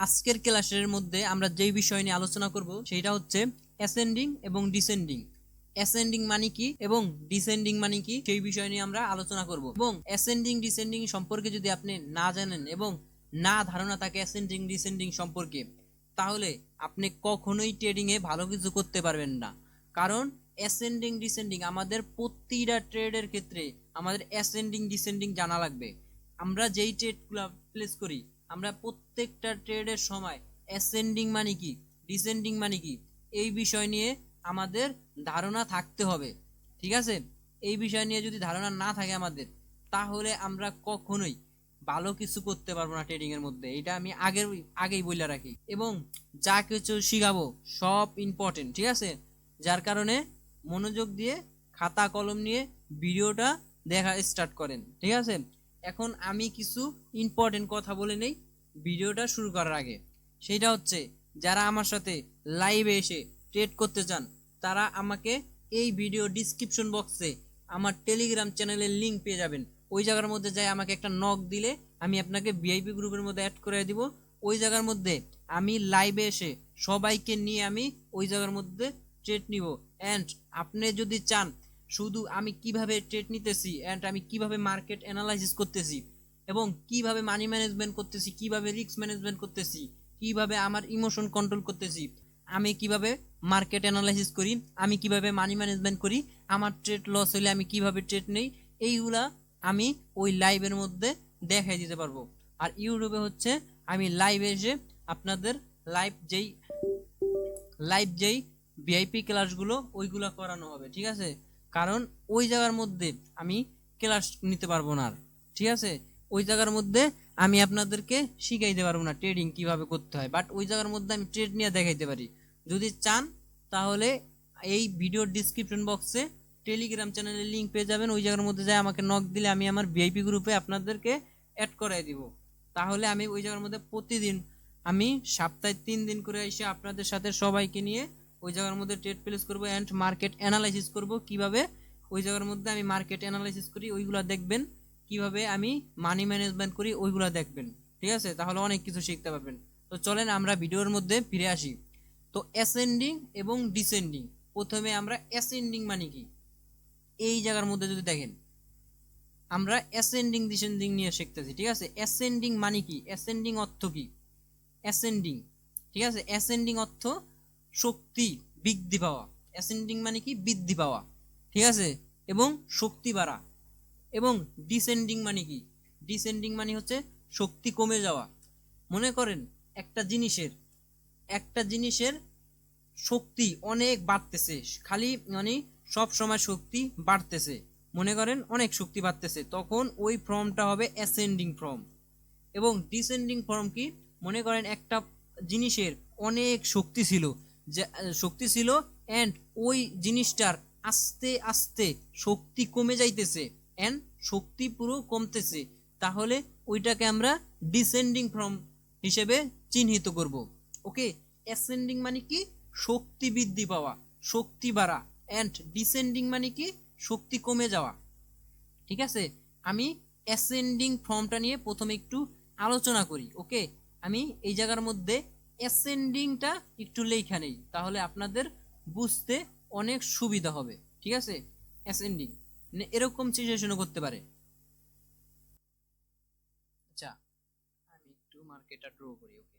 আজকের ক্লাসের মধ্যে আমরা যেই বিষয় নিয়ে আলোচনা করব সেটা হচ্ছে অ্যাসেন্ডিং এবং ডিসেন্ডিং। অ্যাসেন্ডিং মানে কি এবং ডিসেন্ডিং মানে কি সেই বিষয় নিয়ে আমরা আলোচনা করব। এবং অ্যাসেন্ডিং ডিসেন্ডিং সম্পর্কে যদি আপনি না জানেন এবং না ধারণা থাকে অ্যাসেন্ডিং ডিসেন্ডিং সম্পর্কে, তাহলে আপনি কখনোই ট্রেডিং এ ভালো কিছু করতে পারবেন না। কারণ অ্যাসেন্ডিং ডিসেন্ডিং আমাদের প্রতিটা ট্রেডের ক্ষেত্রে আমাদের অ্যাসেন্ডিং ডিসেন্ডিং জানা লাগবে। আমরা যেই ট্রেডগুলো প্লেস করি, আমরা প্রত্যেকটা ট্রেডের সময় অ্যাসেন্ডিং মানে কি, ডিসেন্ডিং মানে কি, এই বিষয় নিয়ে আমাদের ধারণা থাকতে হবে। ঠিক আছে, এই বিষয় নিয়ে যদি ধারণা না থাকে আমাদের, তাহলে আমরা কখনোই ভালো কিছু করতে পারবো না ট্রেডিং এর মধ্যে। এটা আমি আগেই বলে রাখি। এবং যা কিছু শিখাবো সব ইম্পর্টেন্ট, ঠিক আছে? যার কারণে মনোযোগ দিয়ে খাতা কলম নিয়ে ভিডিওটা দেখা স্টার্ট করেন, ঠিক আছে? এখন আমি কিছু ইম্পর্টেন্ট কথা বলে নেই ভিডিওটা শুরু করার আগে। সেটা হচ্ছে, যারা আমার সাথে লাইভে এসে ট্রেড করতে চান, তারা আমাকে এই ভিডিও ডিসক্রিপশন বক্সে আমার টেলিগ্রাম চ্যানেলের লিঙ্ক পেয়ে যাবেন। ওই জায়গার মধ্যে যাই আমাকে একটা নক দিলে আমি আপনাকে ভিআইপি গ্রুপের মধ্যে অ্যাড করে দিব। ওই জায়গার মধ্যে আমি লাইভে এসে সবাইকে নিয়ে আমি ওই জায়গার মধ্যে ট্রেড নিব। অ্যান্ড আপনি যদি চান শুধু আমি কিভাবে ট্রেড নিতেছি অ্যান্ড আমি কিভাবে মার্কেট অ্যানালাইসিস করতেছি এবং কিভাবে মানি ম্যানেজমেন্ট করতেছি, কিভাবে রিস্ক ম্যানেজমেন্ট করতেছি, কিভাবে আমার ইমোশন কন্ট্রোল করতেছি, আমি কিভাবে মার্কেট অ্যানালাইসিস করি, আমি কিভাবে মানি ম্যানেজমেন্ট করি, আমার ট্রেড লস হলে আমি কিভাবে ট্রেড নেই, এইগুলা আমি ওই লাইভের মধ্যে দেখাই দিতে পারবো। আর ইউটিউবে হচ্ছে আমি লাইভে এসে আপনাদের লাইভ যেই ভিআইপি ক্লাসগুলো ওইগুলো করানো হবে, ঠিক আছে? কারণ ওই জায়গার মধ্যে আমি ক্লাস নিতে পারবো না, ঠিক আছে? ওই জায়গার মধ্যে আমি আপনাদেরকে শিখাইতে পারবো না ট্রেডিং কিভাবে করতে হয়, বাট ওই জায়গার মধ্যে আমি ট্রেড নিয়ে দেখাইতে পারি। যদি চান তাহলে এই ভিডিওর ডিসক্রিপশন বক্সে টেলিগ্রাম চ্যানেলের লিঙ্ক পেয়ে যাবেন। ওই জায়গার মধ্যে যাই আমাকে নক দিলে আমি আমার ভিআইপি গ্রুপে আপনাদেরকে অ্যাড করাই দিব। তাহলে আমি ওই জায়গার মধ্যে প্রতিদিন আমি সপ্তাহে 3 দিন করে এসে আপনাদের সাথে সবাইকে নিয়ে ওই জায়গার মধ্যে ট্রেড প্লেস করবো অ্যান্ড মার্কেট অ্যানালাইসিস করব। কিভাবে ওই জায়গার মধ্যে আমি মার্কেট অ্যানালাইসিস করি ওইগুলা দেখবেন, কিভাবে আমি মানি ম্যানেজমেন্ট করি ওইগুলা দেখবেন, ঠিক আছে? তাহলে অনেক কিছু শিখতে পারবেন। তো চলেন আমরা ভিডিওর মধ্যে ফিরে আসি। তো অ্যাসেন্ডিং এবং ডিসেন্ডিং, প্রথমে আমরা অ্যাসেন্ডিং মানে কি এই জায়গার মধ্যে যদি দেখেন, আমরা অ্যাসেন্ডিং ডিসেন্ডিং নিয়ে শিখতেছি, ঠিক আছে? অ্যাসেন্ডিং মানে কি, অ্যাসেন্ডিং অর্থ কি? অ্যাসেন্ডিং, ঠিক আছে, অ্যাসেন্ডিং অর্থ শক্তি বৃদ্ধি পাওয়া। অ্যাসেন্ডিং মানে কি, বৃদ্ধি পাওয়া, ঠিক আছে, এবং শক্তি বাড়া। এবং ডিসেন্ডিং মানে কি, ডিসেন্ডিং মানে হচ্ছে শক্তি কমে যাওয়া। মনে করেন একটা জিনিসের শক্তি অনেক বাড়তেছে, খালি মানে সব সময় শক্তি বাড়তেছে, মনে করেন অনেক শক্তি বাড়তেছে, তখন ওই ফর্মটা হবে অ্যাসেন্ডিং ফর্ম। এবং ডিসেন্ডিং ফর্ম কি, মনে করেন একটা জিনিসের অনেক শক্তি ছিল অ্যান্ড ওই জিনিসটার আস্তে আস্তে শক্তি কমে যাইতেছে অ্যান্ড শক্তি পুরো কমতেছে, তাহলে ওইটাকে আমরা ডিসেন্ডিং ফর্ম হিসেবে চিহ্নিত করব। ওকে, অ্যাসেন্ডিং মানে কি, শক্তি বৃদ্ধি পাওয়া, শক্তি বাড়া, অ্যান্ড ডিসেন্ডিং মানে কি, শক্তি কমে যাওয়া, ঠিক আছে? আমি অ্যাসেন্ডিং ফর্মটা নিয়ে প্রথমে একটু আলোচনা করি। ওকে, আমি এই জায়গার মধ্যে অ্যাসেন্ডিংটা একটু লেখা নেই, তাহলে আপনাদের বুঝতে অনেক সুবিধা হবে, ঠিক আছে? অ্যাসেন্ডিং এরকম সিচুয়েশনও করতে পারে। আচ্ছা, আমি একটু মার্কেটটা ড্র করি। ওকে,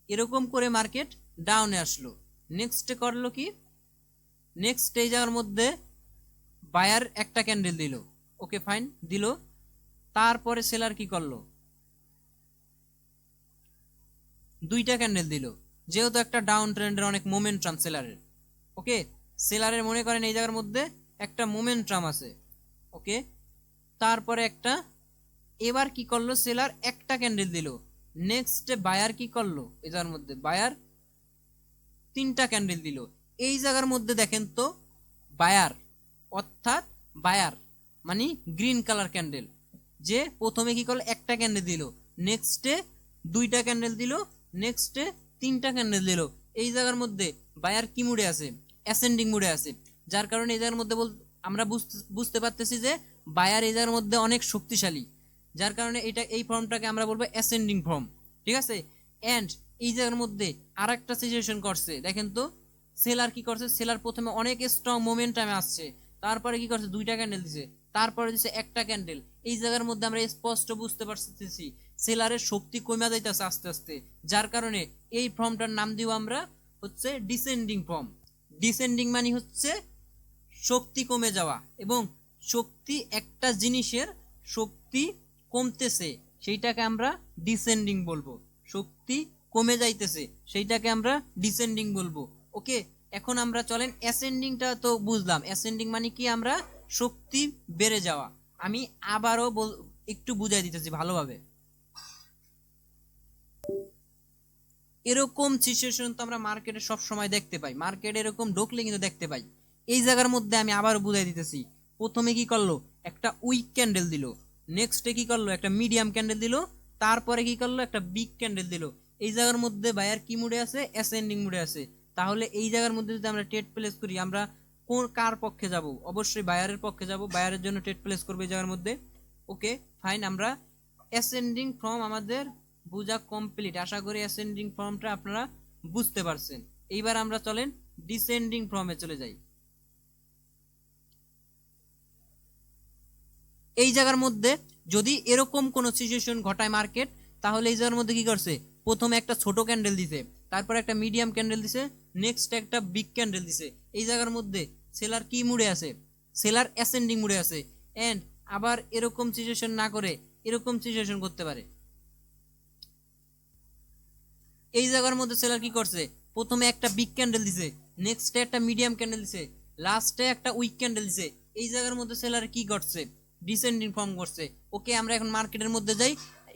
এরকম করে মার্কেট ডাউনে আসলো, নেক্সট করলো কি, নেক্সট এই জায়গার মধ্যে বায়ার একটা ক্যান্ডেল দিল, ওকে ফাইন দিল, তারপরে সেলার কি করলো, দুইটা ক্যান্ডেল দিল, যেহেতু একটা ডাউন ট্রেন্ডের অনেক মোমেন্টাম সেলারের। ওকে, সেলারের মনে করেন এই জায়গার মধ্যে একটা মোমেন্টাম আছে। ওকে, তারপরে একটা, এবার কি করলো, সেলার একটা ক্যান্ডেল দিল, নেক্সট বায়ার কি করলো, এই জায়গার মধ্যে বায়ার তিনটা ক্যান্ডেল দিল। এই জায়গার মধ্যে দেখেন তো, বায়ার অর্থাৎ বায়ার মানে গ্রিন কালার ক্যান্ডেল, যে প্রথমে কি করলো, একটা ক্যান্ডেল দিল, নেক্সটে দুইটা ক্যান্ডেল দিল, নেক্সটে তিনটা ক্যান্ডেল দিল। এই জায়গার মধ্যে বায়ার কি মুডে আছে, অ্যাসেন্ডিং মুডে আছে, যার কারণে এই জায়গার মধ্যে আমরা বুঝতে পারতেছি যে বায়ার এই জায়গার মধ্যে অনেক শক্তিশালী। যার কারণে এই ফর্মটাকে আমরা বলবো অ্যাসেন্ডিং ফর্ম, ঠিক আছে। এন্ড এই জায়গার মধ্যে আরেকটা সিচুয়েশন করছে, দেখেন তো সেলার কি করছে, সেলার প্রথমে অনেক স্ট্রং মোমেন্টামে আসছে, তারপরে কি করছে, দুইটা ক্যান্ডেল দিছে, তারপরে দিছে একটা ক্যান্ডেল। এই জায়গার মধ্যে আমরা স্পষ্ট বুঝতে পারতেছি সেলারের শক্তি কমে যাইতেছে আস্তে আস্তে, যার কারণে এই ফর্মটার নাম দিব আমরা হচ্ছে ডিসেন্ডিং ফর্ম। ডিসেন্ডিং মানে হচ্ছে শক্তি কমে যাওয়া, এবং শক্তি একটা জিনিসের শক্তি কমতেছে সেইটাকে আমরা ডিসেন্ডিং বলবো, শক্তি কমে যাইতেছে সেইটাকে আমরা ডিসেন্ডিং বলবো। ওকে, এখন আমরা চলেন অ্যাসেন্ডিংটা তো বুঝলাম, অ্যাসেন্ডিং মানে কি, আমরা শক্তি বেড়ে যাওয়া। আমি আবারও একটু বুঝাই দিতেছি ভালোভাবে। এরকম সিচুয়েশন তো আমরা মার্কেটে সব সময় দেখতে পাই, মার্কেটে এরকম ঢুকলে কিন্তু দেখতে পাই। এই জায়গার মধ্যে আমি আবার বুঝাই দিতেছি, প্রথমে কি করলো, একটা উইক ক্যান্ডেল দিল, নেক্সটে কি করলো, একটা মিডিয়াম ক্যান্ডেল দিল, তারপরে কি করলো, একটা বিগ ক্যান্ডেল দিল। এই জায়গার মধ্যে বায়ার কি মুডে আছে, অ্যাসেন্ডিং মুডে আছে। তাহলে এই জায়গার মধ্যে যদি আমরা ট্রেড প্লেস করি, আমরা কার পক্ষে যাব, অবশ্যই বায়ারের পক্ষে যাব, বায়ারের জন্য ট্রেড প্লেস করবো এই জায়গার মধ্যে। ওকে ফাইন, আমরা অ্যাসেন্ডিং ফ্রম আমাদের বুঝা কমপ্লিট, আশা করি অ্যাসেন্ডিং ফর্মটা আপনারা বুঝতে পারছেন। এইবার আমরা চলেন ডিসেন্ডিং ফর্মে চলে যাই। এই জায়গার মধ্যে যদি এরকম কোন সিচুয়েশন ঘটায় মার্কেট, তাহলে এই জায়গার মধ্যে কি করছে, প্রথমে একটা ছোট ক্যান্ডেল দিছে, তারপর একটা মিডিয়াম ক্যান্ডেল দিছে, নেক্সট একটা বিগ ক্যান্ডেল দিছে। এই জায়গার মধ্যে সেলার কি মুডে আছে, সেলার অ্যাসেন্ডিং মুডে আছে। এন্ড আবার এরকম সিচুয়েশন না করে এরকম সিচুয়েশন করতে পারে। এই জায়গার মধ্যে সেলার কি করছে, প্রথমে একটা বিগ ক্যান্ডেল দিছে, নেক্সটে একটা মিডিয়াম ক্যান্ডেল দিছে, লাস্টে একটা উইক ক্যান্ডেল দিছে। এই জায়গার মধ্যে সেলার কি করছে, ডিসেন্ডিং ফর্ম করছে। ওকে, আমরা এখন মার্কেটের মধ্যে যাই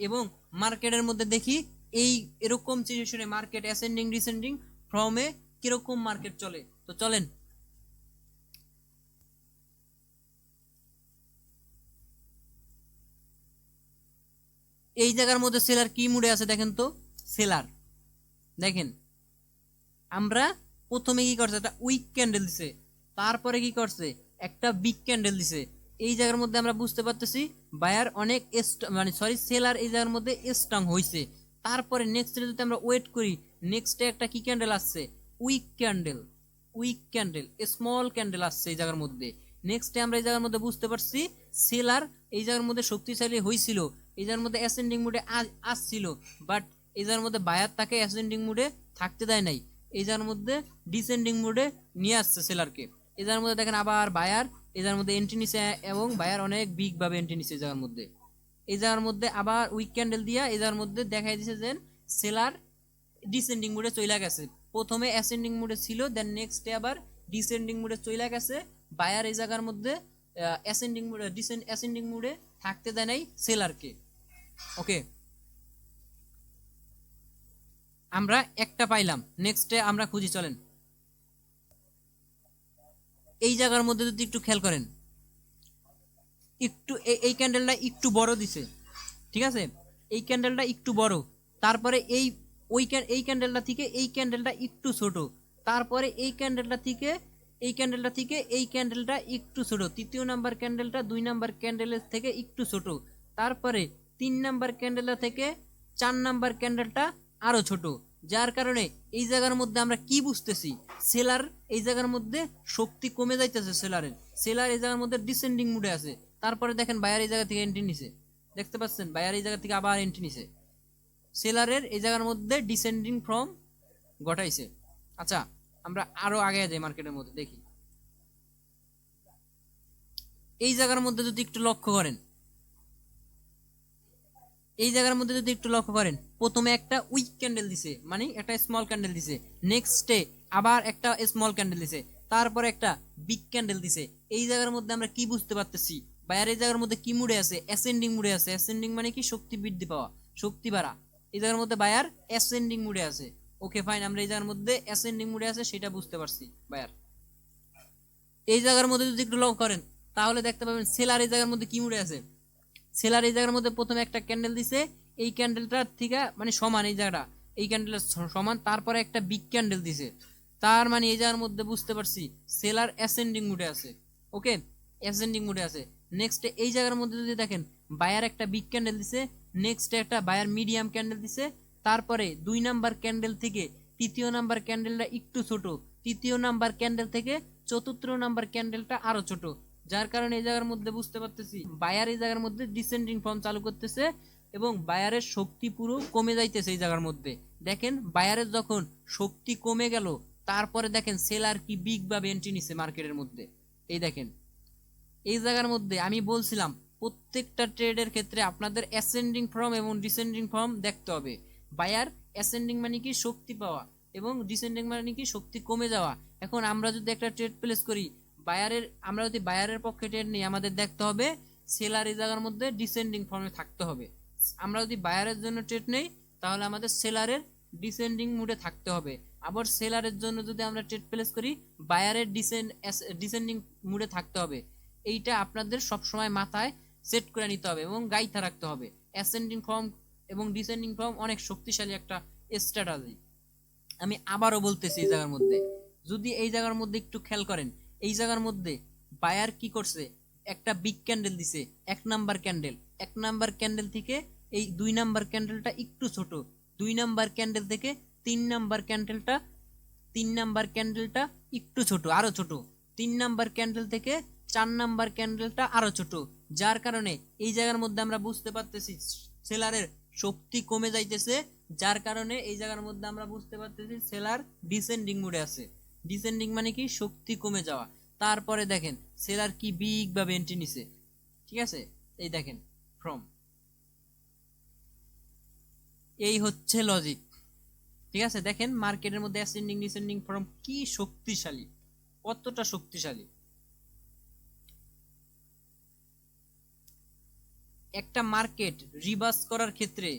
এবং মার্কেটের মধ্যে দেখি এই এরকম সিচুয়েশনে মার্কেট অ্যাসেন্ডিং ডিসেন্ডিং ফর্মে কিরকম মার্কেট চলে। তো চলেন এই জায়গার মধ্যে সেলার কি মুডে আছে দেখেন তো। সেলার দেখেন, আমরা প্রথমে কি করছে, একটা উইক ক্যান্ডেল দিছে, তারপরে কি করছে, একটা বিগ ক্যান্ডেল দিছে। এই জায়গার মধ্যে আমরা বুঝতে পারতেছি বায়ার অনেক মানে সরি সেলার এই জায়গার মধ্যে স্ট্রং হইছে। তারপরে নেক্সট যদি আমরা ওয়েট করি, নেক্সটে একটা কি ক্যান্ডেল আসছে, weak candle, weak candle, small candle আসছে এই জায়গার মধ্যে। নেক্সটে আমরা এই জায়গার মধ্যে বুঝতে পারছি সেলার এই জায়গার মধ্যে শক্তিশালী হয়েছিল, এই জায়গার মধ্যে অ্যাসেন্ডিং মুডে আসছিল, বাট এই জায়গার মধ্যে বায়ার তাকে অ্যাসেন্ডিং মুডে থাকতে দেয় নাই, এই জায়গার মধ্যে ডিসেন্ডিং মুডে নিয়ে আসছে সেলারকে। এই জায়গার মধ্যে দেখেন আবার বায়ার এই জায়গার মধ্যে এন্ট্রি নিছে, এবং বায়ার অনেক বিগ ভাবে এন্ট্রি নিছে এই জায়গার মধ্যে। এই জায়গার মধ্যে আবার উইক ক্যান্ডেল দিয়া এই জায়গার মধ্যে দেখাই দিছে যে সেলার ডিসেন্ডিং মুডে চলে গেছে। প্রথমে অ্যাসেন্ডিং মুডে ছিল, দেন নেক্সটে আবার ডিসেন্ডিং মুডে চলে গেছে। বায়ার এই জায়গার মধ্যে অ্যাসেন্ডিং মুডে অ্যাসেন্ডিং মুডে থাকতে দেয় নাই সেলারকে। ওকে, আমরা একটা পাইলাম, নেক্সটে আমরা খুঁজি, চলেন। এই জায়গার মধ্যে যদি একটু খেয়াল করেন, একটু এই ক্যান্ডেলটা একটু বড় দিছে, ঠিক আছে, এই ক্যান্ডেলটা একটু বড়, তারপরে এই ক্যান্ডেলটা থেকে এই ক্যান্ডেলটা একটু ছোট, তারপরে এই ক্যান্ডেলটা থেকে এই ক্যান্ডেলটা থেকে এই ক্যান্ডেলটা একটু ছোট, তৃতীয় নাম্বার ক্যান্ডেলটা 2 নাম্বার ক্যান্ডেলের থেকে একটু ছোট, তারপরে 3 নাম্বার ক্যান্ডেলটা থেকে 4 নাম্বার ক্যান্ডেলটা আরো ছোট। যার কারণে এই জায়গার মধ্যে আমরা কি বুঝতেছি, সেলার এই জায়গার মধ্যে শক্তি কমে যাইতেছে সেলারের, সেলার এই জায়গার মধ্যে ডিসেন্ডিং মুডে আছে। তারপরে দেখেন বায়ার এই জায়গা থেকে এন্ট্রি নিছে, দেখতে পাচ্ছেন বায়ার এই জায়গা থেকে আবার এন্ট্রি নিছে, সেলারের এই জায়গার মধ্যে ডিসেন্ডিং ফ্রম ঘটাইছে। আচ্ছা, আমরা আরো আগে যাই মার্কেটের মধ্যে দেখি। এই জায়গার মধ্যে যদি একটু লক্ষ্য করেন, এই জায়গার মধ্যে যদি একটু লক্ষ্য করেন, প্রথমে একটা উইক ক্যান্ডেল দিছে, মানে একটা স্মল ক্যান্ডেল দিছে, নেক্সটে আবার একটা স্মল ক্যান্ডেল দিছে, তারপরে একটা বিগ ক্যান্ডেল দিছে। এই জায়গার মধ্যে আমরা কি বুঝতে পারতেছি, বায়ার এই জায়গার মধ্যে কি মুডে আছে, অ্যাসেন্ডিং মুডে আছে। অ্যাসেন্ডিং মানে কি, শক্তি বৃদ্ধি পাওয়া, শক্তি বাড়া। এই জায়গার মধ্যে বায়ার অ্যাসেন্ডিং মুডে আছে। ওকে ফাইন, আমরা এই জায়গার মধ্যে অ্যাসেন্ডিং মুডে আছে সেটা বুঝতে পারছি বায়ার। এই জায়গার মধ্যে যদি একটু লক্ষ্য করেন, তাহলে দেখতে পাবেন সেলার এই জায়গার মধ্যে কি মুডে আছে, সেলার এই জায়গার মধ্যে প্রথমে একটা ক্যান্ডেল দিছে, এই ক্যান্ডেলটার থেকে মানে সমান এই জায়গাটা, এই ক্যান্ডেলের সমান, তারপরে একটা বিগ ক্যান্ডেল দিছে। তার মানে এই জায়গার মধ্যে বুঝতে পারছি সেলার অ্যাসেন্ডিং মুডে আছে। ওকে, অ্যাসেন্ডিং মুডে আছে। নেক্সট এই জায়গার মধ্যে যদি দেখেন বায়ার একটা বিগ ক্যান্ডেল দিছে, নেক্সট একটা বায়ার মিডিয়াম ক্যান্ডেল দিছে, তারপরে 2 নাম্বার ক্যান্ডেল থেকে তৃতীয় নাম্বার ক্যান্ডেলটা একটু ছোট, তৃতীয় নাম্বার ক্যান্ডেল থেকে চতুর্থ নাম্বার ক্যান্ডেলটা আরো ছোট, যার কারণে এই জায়গার মধ্যে বুঝতে পারতেছি বায়ার এই জায়গার মধ্যে ডিসেন্ডিং ফর্ম চালু করতেছে এবং বায়ারের শক্তি পুরো কমে যাইতেছে এই জায়গার মধ্যে। দেখেন বায়ারের যখন শক্তি কমে গেল, তারপরে দেখেন সেলার কি বিগ ভাবে এন্ট্রি নিছে মার্কেটের মধ্যে। এই দেখেন এই জায়গার মধ্যে আমি বলছিলাম প্রত্যেকটা ট্রেডের ক্ষেত্রে আপনাদের অ্যাসেন্ডিং ফর্ম এবং ডিসেন্ডিং ফর্ম দেখতে হবে। বায়ার অ্যাসেন্ডিং মানে কি শক্তি পাওয়া এবং ডিসেন্ডিং মানে কি শক্তি কমে যাওয়া। এখন আমরা যদি একটা ট্রেড প্লেস করি আমরা যদি বায়ারের পক্ষে ট্রেড নিই, আমাদের দেখতে হবে সেলার এই জায়গার মধ্যে ডিসেন্ডিং ফর্মে থাকতে হবে। আমরা যদি বায়ারের জন্য ট্রেড নেই তাহলে আমাদের সেলারের ডিসেন্ডিং মুডে থাকতে হবে। আবার সেলারের জন্য যদি আমরা ট্রেড প্লেস করি বায়ারের ডিসেন্ডিং মুডে থাকতে হবে। এইটা আপনাদের সবসময় মাথায় সেট করে নিতে হবে এবং গাইথা রাখতে হবে। অ্যাসেন্ডিং ফর্ম এবং ডিসেন্ডিং ফর্ম অনেক শক্তিশালী একটা স্ট্র্যাটেজি। আমি আবারও বলতেছি এই জায়গার মধ্যে যদি এই জায়গার মধ্যে একটু খেয়াল করেন, এই জায়গার মধ্যে বায়ার কি করছে, একটা বিগ ক্যান্ডেল দিছে, এক নাম্বার ক্যান্ডেল থেকে এই 2 নাম্বার ক্যান্ডেলটা একটু ছোট, 2 নাম্বার ক্যান্ডেল থেকে 3 নাম্বার ক্যান্ডেলটা একটু ছোট, আরো ছোট, 3 নাম্বার ক্যান্ডেল থেকে 4 নাম্বার ক্যান্ডেলটা আরো ছোট, যার কারণে এই জায়গার মধ্যে আমরা বুঝতে পারতেছি সেলারের শক্তি কমে যাইতেছে। যার কারণে এই জায়গার মধ্যে আমরা বুঝতে পারতেছি সেলার ডিসেন্ডিং মোডে আছে। ডিসেন্ডিং মানে কি শক্তি কমে যাওয়া। তারপরে দেখেন সেলার কি বিগ ভাবে এন্ট্রি নিছে, ঠিক আছে। এই দেখেন ফ্রম, এই হচ্ছে লজিক, ঠিক আছে। দেখেন মার্কেটের মধ্যে অ্যাসেন্ডিং ডিসেন্ডিং ফ্রম কি শক্তিশালী, কতটা শক্তিশালী। একটা মার্কেট রিভার্স করার ক্ষেত্রে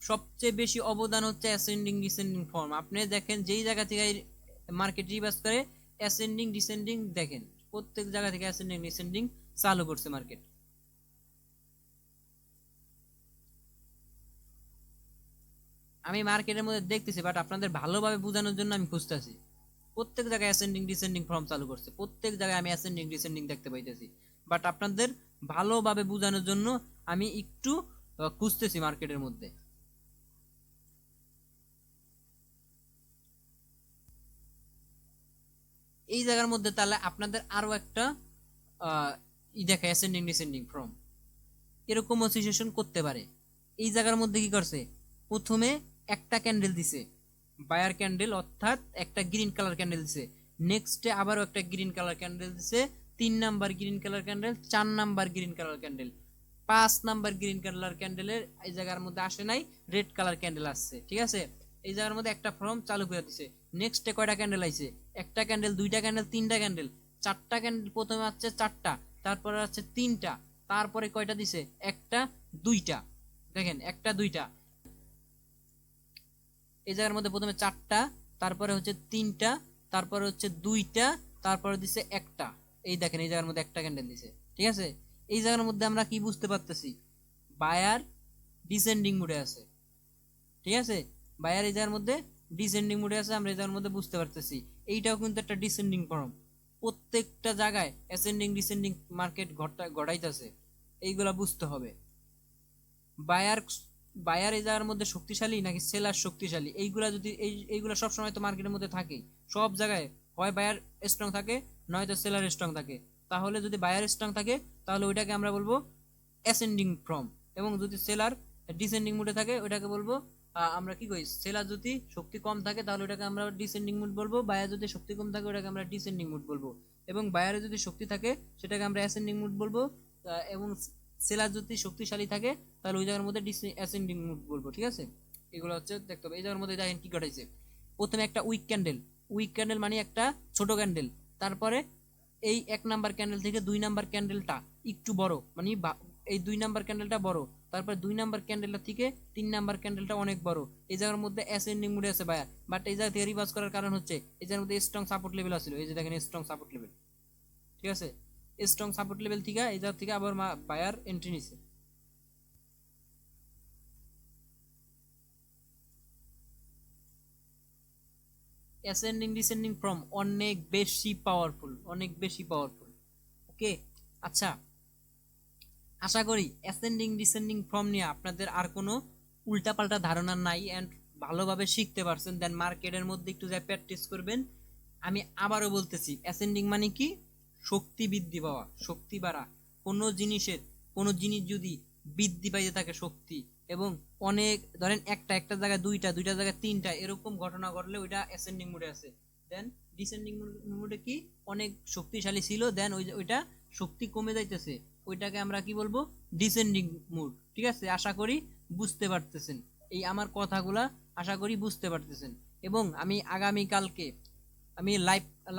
সবচেয়ে বেশি অবদান হচ্ছে অ্যাসেন্ডিং ডিসেন্ডিং ফর্ম। আপনি দেখেন যেই জায়গা থেকে মার্কেট রিভার্স করে অ্যাসেন্ডিং ডিসেন্ডিং দেখেন প্রত্যেক জায়গা থেকে অ্যাসেন্ডিং ডিসেন্ডিং চালু করছে মার্কেট। আমি মার্কেটের মধ্যে দেখতেছি বাট আপনাদের ভালোভাবে বোঝানোর জন্য আমি খুঁজতেছি। প্রত্যেক জায়গায় অ্যাসেন্ডিং ডিসেন্ডিং ফর্ম চালু করছে, প্রত্যেক জায়গায় আমি অ্যাসেন্ডিং ডিসেন্ডিং দেখতে পাইতেছি, বাট আপনাদের ভালোভাবে বোঝানোর জন্য আমি একটু খুঁজতেছি মার্কেটের মধ্যে। এই জায়গার মধ্যে তাহলে আপনাদের আরো একটা দেখা অ্যাসেন্ডিং ডিসেন্ডিং ফ্রম এরকমও সিচুয়েশন করতে পারে। এই জায়গার মধ্যে কি করছে, প্রথমে একটা ক্যান্ডেল দিছে বায়ার ক্যান্ডেল, অর্থাৎ একটা গ্রিন কালার ক্যান্ডেল দিছে, নেক্সটে আবারও একটা গ্রিন কালার ক্যান্ডেল দিছে, 3 number green colour candle, 4 number green colour candle, 5 number green colour ক্যান্ডেলের এই জায়গার মধ্যে আসে নাই, রেড কালার ক্যান্ডেল আসছে, ঠিক আছে। এই জায়গার মধ্যে একটা ফর্ম চালু করে দিছে। নেক্সটে কয়টা ক্যান্ডেল আইছে, একটা ক্যান্ডেল, দুইটা ক্যান্ডেল, তিনটা ক্যান্ডেল, 4টা ক্যান্ডেল, প্রথমে আছে 4টা, তারপরে আছে 3টা, তারপরে কয়টা দিছে, একটা, দুইটা, দেখেন একটা দুইটা। এই জায়গার মধ্যে প্রথমে 4টা, তারপরে হচ্ছে 3টা, তারপরে হচ্ছে 2টা, তারপরে দিছে একটা। এই দেখেন এই জায়গার মধ্যে একটা ক্যান্ডেল দিছে, ঠিক আছে। এই জায়গার মধ্যে আমরা কি বুঝতে পারতেছি, বায়ার ডিসেন্ডিং মুডে আছে, ঠিক আছে। বায়ার এই জায়গার মধ্যে ডিসেন্ডিং মুডে আছে, আমরা এই জায়গার মধ্যে বুঝতে পারতেছি। এইটাও কিন্তু একটা ডিসেন্ডিং ফর্ম, প্রত্যেকটা জায়গায় অ্যাসেন্ডিং ডিসেন্ডিং মার্কেট ঘটাইতেছে, এইগুলা বুঝতে হবে। বায়ার বায়ার এই জায়গার মধ্যে শক্তিশালী নাকি সেলার শক্তিশালী, এইগুলা সবসময় তো মার্কেটের মধ্যে থাকেই, সব জায়গায় হয় বায়ার স্ট্রং থাকে নয়তো সেলার স্ট্রং থাকে। তাহলে যদি বায়ার স্ট্রং থাকে তাহলে ওইটাকে আমরা বলবো অ্যাসেন্ডিং ফর্ম, এবং যদি সেলার ডিসেন্ডিং মুডে থাকে ওইটাকে বলবো আমরা কি কই, সেলার যদি শক্তি কম থাকে তাহলে ওটাকে আমরা ডিসেন্ডিং মুড বলবো, বায়ার যদি শক্তি কম থাকে ওটাকে আমরা ডিসেন্ডিং মুড বলবো, এবং বায়ারে যদি শক্তি থাকে সেটাকে আমরা অ্যাসেন্ডিং মুড বলবো, এবং সেলার যদি শক্তিশালী থাকে তাহলে ওই জায়গার মধ্যে অ্যাসেন্ডিং মুড বলবো, ঠিক আছে। এগুলো হচ্ছে দেখতে হবে। এই জায়গার মধ্যে দেখেন কি ঘটাইছে, প্রথমে একটা উইক ক্যান্ডেল মানে একটা ছোট ক্যান্ডেল, তারপরে এই 1 নাম্বার ক্যান্ডেল থেকে 2 নাম্বার ক্যান্ডেলটা একটু বড়, মানে এই 2 নাম্বার ক্যান্ডেলটা বড়, তারপর 2 নাম্বার ক্যান্ডেলটা থেকে 3 নাম্বার ক্যান্ডেলটা অনেক বড়। এই জায়গার মধ্যে অ্যাসেন্ডিং মুডে আছে বায়ার, বাট এই জায়গা থেকে রিভার্স করার কারণ হচ্ছে এই জায়গার মধ্যে স্ট্রং সাপোর্ট লেভেল আছিল, এই যে দেখেন স্ট্রং সাপোর্ট লেভেল, ঠিক আছে। স্ট্রং সাপোর্ট লেভেল থেকে এই জায়গা থেকে আবার বায়ার এন্ট্রি নিছে। অ্যাসেন্ডিং ডিসেন্ডিং ফ্রম অনেক বেশি পাওয়ারফুল, অনেক বেশি পাওয়ারফুল, ওকে। আচ্ছা আশা করি অ্যাসেন্ডিং ডিসেন্ডিং ফর্ম নিয়ে আপনাদের আর কোনো উল্টাপাল্টা ধারণা নাই অ্যান্ড ভালোভাবে শিখতে পারছেন। দেন মার্কেটের মধ্যে একটু যা প্র্যাকটিস করবেন। আমি আবারও বলতেছি, অ্যাসেন্ডিং মানে কি? শক্তি বৃদ্ধি পাওয়া, শক্তি বাড়া। কোনো জিনিস যদি বৃদ্ধি পাইতে থাকে শক্তি, এবং অনেক ধরেন একটা জায়গায় দুইটা জায়গায় তিনটা এরকম ঘটনা ঘটলে ওইটা অ্যাসেন্ডিং মোডে আছে। দেন ডিসেন্ডিং মোডে কি? অনেক শক্তিশালী ছিল, দেন ওইটা শক্তি কমে যাইতেছে, ওইটাকে আমরা কি বলবো? Descending mood. ঠিক আছে, আশা করি বুঝতে পারতেছেন এই আমার কথাগুলা, আশা করি বুঝতে পারতেছেন। এবং আমি আগামী কালকে আমি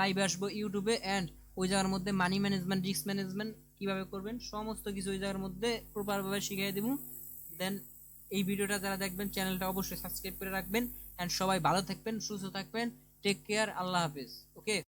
লাইভে আসবো ইউটিউবে, অ্যান্ড ওই জায়গার মধ্যে মানি ম্যানেজমেন্ট, রিস্ক ম্যানেজমেন্ট কিভাবে করবেন সমস্ত কিছু ওই জায়গার মধ্যে প্রপারভাবে শিখিয়ে দেবো। দেন এই ভিডিওটা যারা দেখবেন চ্যানেলটা অবশ্যই সাবস্ক্রাইব করে রাখবেন, অ্যান্ড সবাই ভালো থাকবেন, সুস্থ থাকবেন। টেক কেয়ার, আল্লাহ হাফেজ। ওকে।